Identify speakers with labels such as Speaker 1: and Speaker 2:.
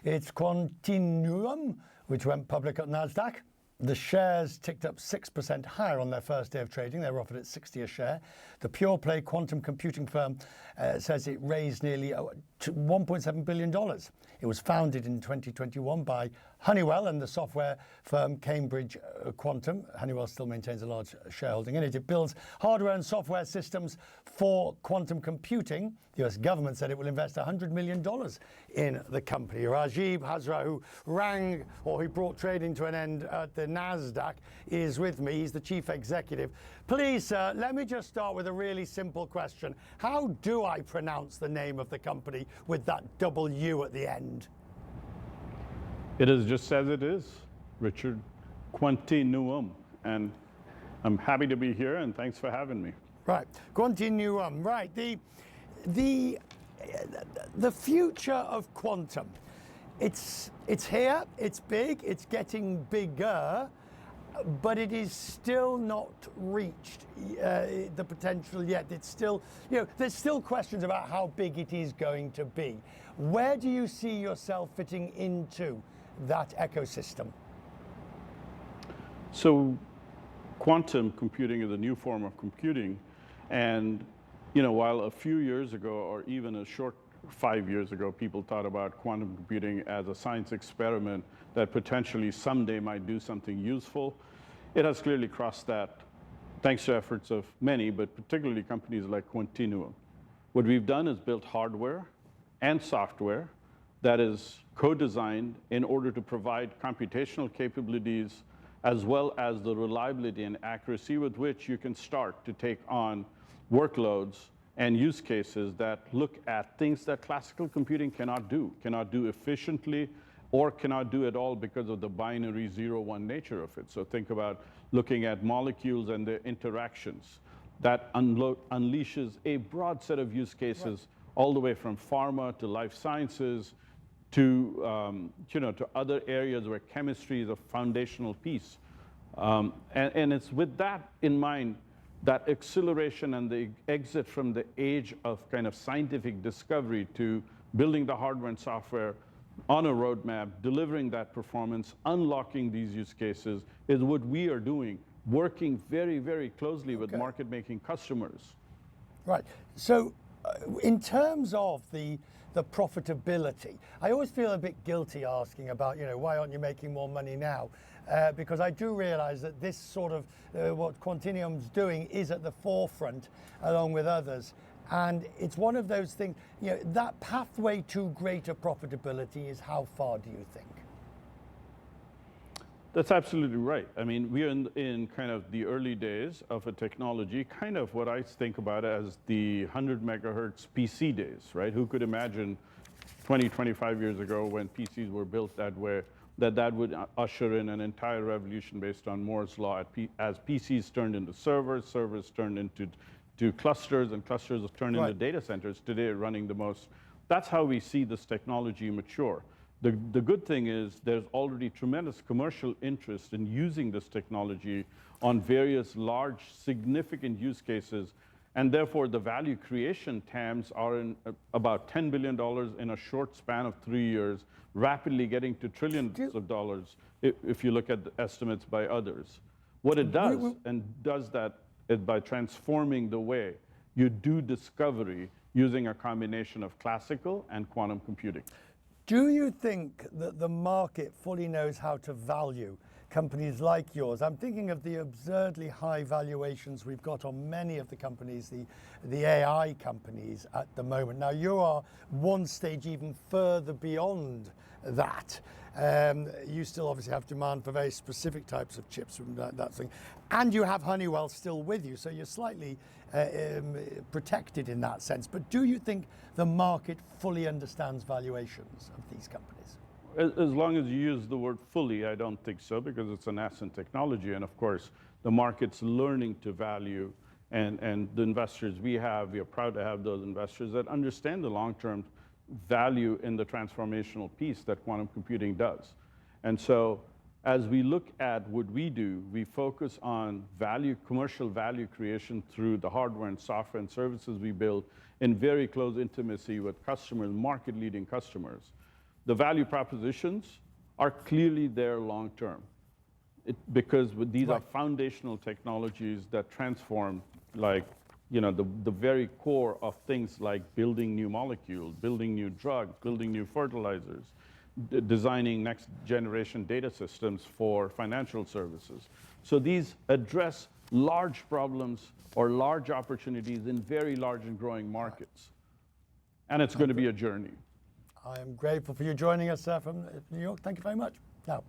Speaker 1: It's Quantinuum, which went public at Nasdaq. The shares ticked up 6% higher on their first day of trading. They were offered at 60 a share. The pure play quantum computing firm says it raised nearly $1.7 billion. It was founded in 2021 by Honeywell and the software firm Cambridge Quantum. Honeywell still maintains a large shareholding in it. It builds hardware and software systems for quantum computing. The US government said it will invest $100 million in the company. Rajeeb Hazra, who brought trading to an end at the Nasdaq, is with me. He's the chief executive. Please, sir, let me just start with a really simple question. How do I pronounce the name of the company with that W at the end?
Speaker 2: It is just as it is, Richard. Quantinuum. And I'm happy to be here, and thanks for having me.
Speaker 1: Right, Quantinuum. Right, the future of quantum. It's here. It's big. It's getting bigger, but it is still not reached the potential yet. It's still, there's still questions about how big it is going to be. Where do you see yourself fitting into that ecosystem?
Speaker 2: So quantum computing is a new form of computing. And, while a few years ago, or even a short 5 years ago, people thought about quantum computing as a science experiment that potentially someday might do something useful, it has clearly crossed that, thanks to efforts of many, but particularly companies like Quantinuum. What we've done is built hardware and software that is co-designed in order to provide computational capabilities as well as the reliability and accuracy with which you can start to take on workloads and use cases that look at things that classical computing cannot do efficiently, or cannot do at all because of the binary 0-1 nature of it. So think about looking at molecules and their interactions. That unleashes a broad set of use cases, all the way from pharma to life sciences to to other areas where chemistry is a foundational piece. And it's with that in mind, that acceleration and the exit from the age of kind of scientific discovery to building the hardware and software on a roadmap, delivering that performance, unlocking these use cases, is what we are doing, working very, very closely with market-making customers.
Speaker 1: Right. So in terms of the profitability, I always feel a bit guilty asking about, why aren't you making more money now? Because I do realize that this sort of what Quantinuum's doing is at the forefront along with others. And it's one of those things, that pathway to greater profitability is how far do you think?
Speaker 2: That's absolutely right. I mean, we are in kind of the early days of a technology, kind of what I think about as the 100 megahertz PC days, right? Who could imagine 20, 25 years ago when PCs were built that way, that would usher in an entire revolution based on Moore's law as PCs turned into servers, servers turned into clusters, and clusters have turned into data centers today running the most. That's how we see this technology mature. The good thing is there's already tremendous commercial interest in using this technology on various large, significant use cases, and therefore the value creation TAMs are in about $10 billion in a short span of 3 years, rapidly getting to trillions of dollars if you look at the estimates by others. What it does, and does that by transforming the way you do discovery using a combination of classical and quantum computing.
Speaker 1: Do you think that the market fully knows how to value companies like yours? I'm thinking of the absurdly high valuations we've got on many of the companies, the AI companies at the moment. Now, you are one stage even further beyond that. You still obviously have demand for very specific types of chips from that thing. And you have Honeywell still with you, so you're slightly protected in that sense. But do you think the market fully understands valuations of these companies?
Speaker 2: As long as you use the word fully, I don't think so, because it's a nascent technology. And of course, the market's learning to value, and the investors we are proud to have those investors that understand the long-term value in the transformational piece that quantum computing does. And so as we look at what we do, we focus on commercial value creation through the hardware and software and services we build in very close intimacy with customers, market-leading customers. the value propositions are clearly there long term. Because these are foundational technologies that transform, like, the very core of things like building new molecules, building new drugs, building new fertilizers, designing next generation data systems for financial services. So these address large problems or large opportunities in very large and growing markets. And it's going to be a journey.
Speaker 1: I am grateful for you joining us from New York. Thank you very much. Now.